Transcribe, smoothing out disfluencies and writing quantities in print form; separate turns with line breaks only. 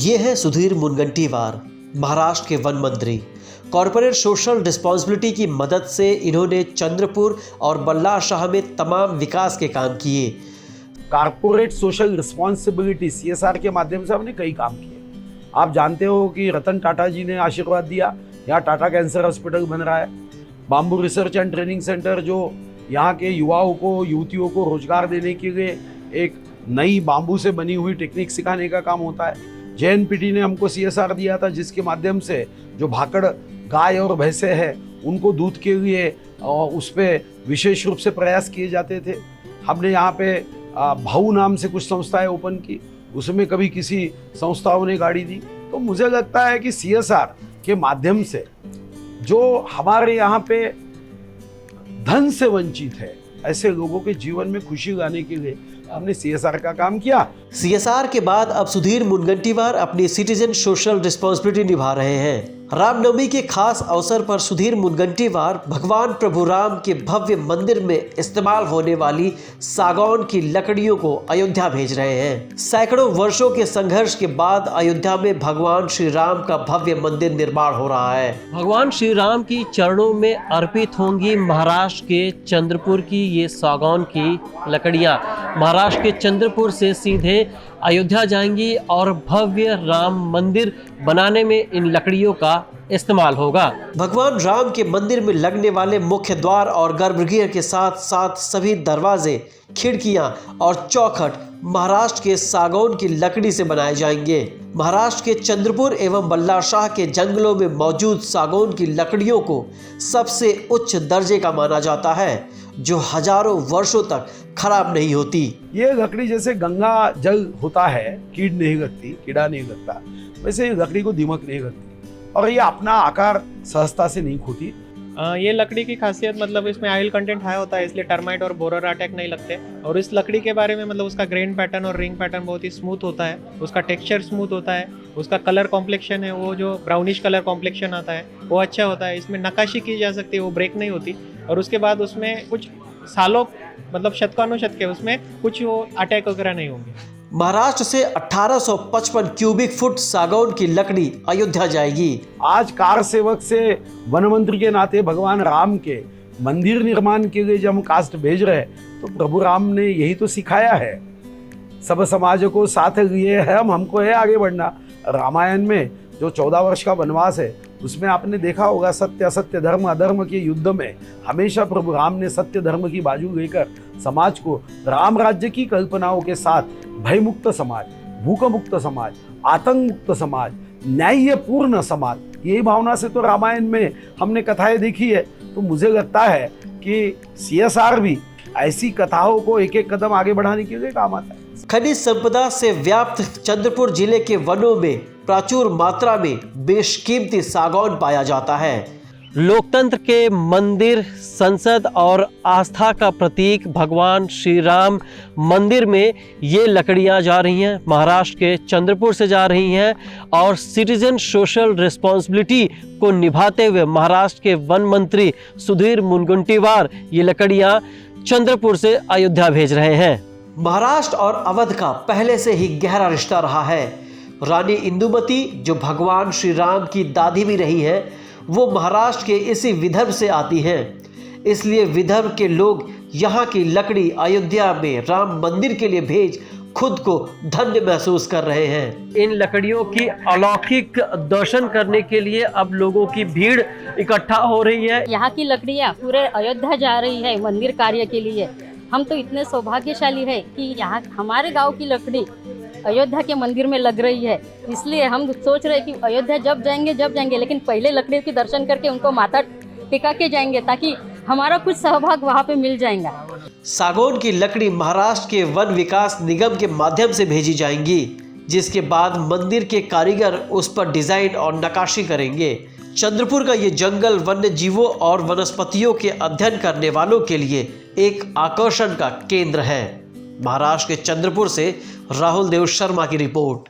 ये है सुधीर मुनगंटीवार, महाराष्ट्र के वन मंत्री। कॉरपोरेट सोशल रिस्पॉन्सिबिलिटी की मदद से इन्होंने चंद्रपुर और बल्लाशाह में तमाम विकास के काम किए।
कॉरपोरेट सोशल रिस्पॉन्सिबिलिटी CSR के माध्यम से हमने कई काम किए। आप जानते हो कि रतन टाटा जी ने आशीर्वाद दिया, यहाँ टाटा कैंसर हॉस्पिटल बन रहा है। Bamboo research and training centre जो यहाँ के युवाओं को, युवतियों को रोजगार देने के लिए एक नई बाम्बू से बनी हुई टेक्निक सिखाने का काम होता है। JNPT ने हमको CSR दिया था, जिसके माध्यम से जो भाकड़ गाय और भैंसे हैं उनको दूध के लिए उस पर विशेष रूप से प्रयास किए जाते थे। हमने यहाँ पे भाऊ नाम से कुछ संस्थाएं ओपन की, उसमें कभी किसी संस्थाओं ने गाड़ी दी। तो मुझे लगता है कि CSR के माध्यम से जो हमारे यहाँ पे धन से वंचित है ऐसे लोगों के जीवन में खुशी लाने के लिए हमने CSR का काम किया।
CSR के बाद अब सुधीर मुनगंटीवार अपनी सिटीजन सोशल रिस्पॉन्सिबिलिटी निभा रहे हैं। रामनवमी के खास अवसर पर सुधीर मुनगंटीवार भगवान प्रभु राम के भव्य मंदिर में इस्तेमाल होने वाली सागौन की लकड़ियों को अयोध्या भेज रहे हैं। सैकड़ों वर्षों के संघर्ष के बाद अयोध्या में भगवान श्री राम का भव्य मंदिर निर्माण हो रहा है। भगवान श्री राम की चरणों में अर्पित होंगी महाराष्ट्र के चंद्रपुर की ये सागौन की लकड़ियां। महाराष्ट्र के चंद्रपुर से सीधे अयोध्या जाएंगी और भव्य राम मंदिर बनाने में इन लकड़ियों का इस्तेमाल होगा। भगवान राम के मंदिर में लगने वाले मुख्य द्वार और गर्भगृह के साथ साथ सभी दरवाजे, खिड़कियां और चौखट महाराष्ट्र के सागौन की लकड़ी से बनाए जाएंगे। महाराष्ट्र के चंद्रपुर एवं बल्लाशाह के जंगलों में मौजूद सागौन की लकड़ियों को सबसे उच्च दर्जे का माना जाता है, जो हजारों वर्षों तक खराब नहीं होती।
ये लकड़ी जैसे गंगा जल होता है, कीड़ा नहीं लगता, वैसे ये लकड़ी को दीमक नहीं लगती और ये अपना आकार सहजता से नहीं खोती।
ये लकड़ी की खासियत मतलब इसमें ऑयल कंटेंट हाई होता है, इसलिए टर्माइट और बोरर अटैक नहीं लगते। और इस लकड़ी के बारे में मतलब उसका ग्रेन पैटर्न और रिंग पैटर्न बहुत ही स्मूथ होता है, उसका टेक्सचर स्मूथ होता है, उसका कलर कॉम्प्लेक्शन है वो जो ब्राउनिश कलर कॉम्प्लेक्शन आता है वो अच्छा होता है। इसमें नक्काशी की जा सकती है, वो ब्रेक नहीं होती। और उसके बाद उसमें कुछ सालों मतलब शतकानुशत के उसमें कुछ वो अटैक वगैरह नहीं होंगे।
महाराष्ट्र से 1855 क्यूबिक फुट सागौन की लकड़ी अयोध्या जाएगी।
आज कार सेवक से वन मंत्री के नाते भगवान राम के मंदिर निर्माण के लिए जब हम कास्ट भेज रहे हैं तो प्रभु राम ने यही तो सिखाया है, सब समाज को साथ लिए है, हमको है आगे बढ़ना। रामायण में जो 14 वर्ष का वनवास है उसमें आपने देखा होगा सत्य असत्य धर्म अधर्म के युद्ध में हमेशा प्रभु राम ने सत्य धर्म की बाजू लेकर समाज को राम राज्य की कल्पनाओं के साथ भयमुक्त समाज, भूख मुक्त समाज, आतंक मुक्त समाज, न्यायपूर्ण समाज, यही भावना से तो रामायण में हमने कथाएं देखी है। तो मुझे लगता है कि CSR भी ऐसी कथाओं को एक एक कदम आगे बढ़ाने के लिए काम आता है।
खनिज संपदा से व्याप्त चंद्रपुर जिले के वनों में प्रचुर मात्रा में बेशकीमती सागौन पाया जाता है। लोकतंत्र के मंदिर, संसद और आस्था का प्रतीक भगवान श्री राम मंदिर में ये लकड़ियां जा रही हैं, महाराष्ट्र के चंद्रपुर से जा रही हैं और सिटीजन सोशल रिस्पॉन्सिबिलिटी को निभाते हुए महाराष्ट्र के वन मंत्री सुधीर मुनगंटीवार ये लकड़ियां चंद्रपुर से अयोध्या भेज रहे हैं। महाराष्ट्र और अवध का पहले से ही गहरा रिश्ता रहा है। रानी इंदुमती जो भगवान श्री राम की दादी भी रही है, वो महाराष्ट्र के इसी विदर्भ से आती हैं। इसलिए विदर्भ के लोग यहाँ की लकड़ी अयोध्या में राम मंदिर के लिए भेज खुद को धन्य महसूस कर रहे हैं। इन लकड़ियों की अलौकिक दर्शन करने के लिए अब लोगों की भीड़ इकट्ठा हो रही है।
यहाँ की लकड़ियाँ पूरे अयोध्या जा रही है मंदिर कार्य के लिए। हम तो इतने सौभाग्यशाली है कि यहाँ हमारे गांव की लकड़ी अयोध्या के मंदिर में लग रही है। इसलिए हम सोच रहे हैं कि अयोध्या जब जाएंगे लेकिन पहले लकड़ियों की दर्शन करके उनको माथा टिका के जाएंगे ताकि हमारा कुछ सहभाग वहाँ पे मिल जाएगा।
सागौन की लकड़ी महाराष्ट्र के वन विकास निगम के माध्यम से भेजी जाएंगी, जिसके बाद मंदिर के कारीगर उस पर डिजाइन और नक्काशी करेंगे। चंद्रपुर का ये जंगल वन्य जीवों और वनस्पतियों के अध्ययन करने वालों के लिए एक आकर्षण का केंद्र है। महाराष्ट्र के चंद्रपुर से राहुल देव शर्मा की रिपोर्ट।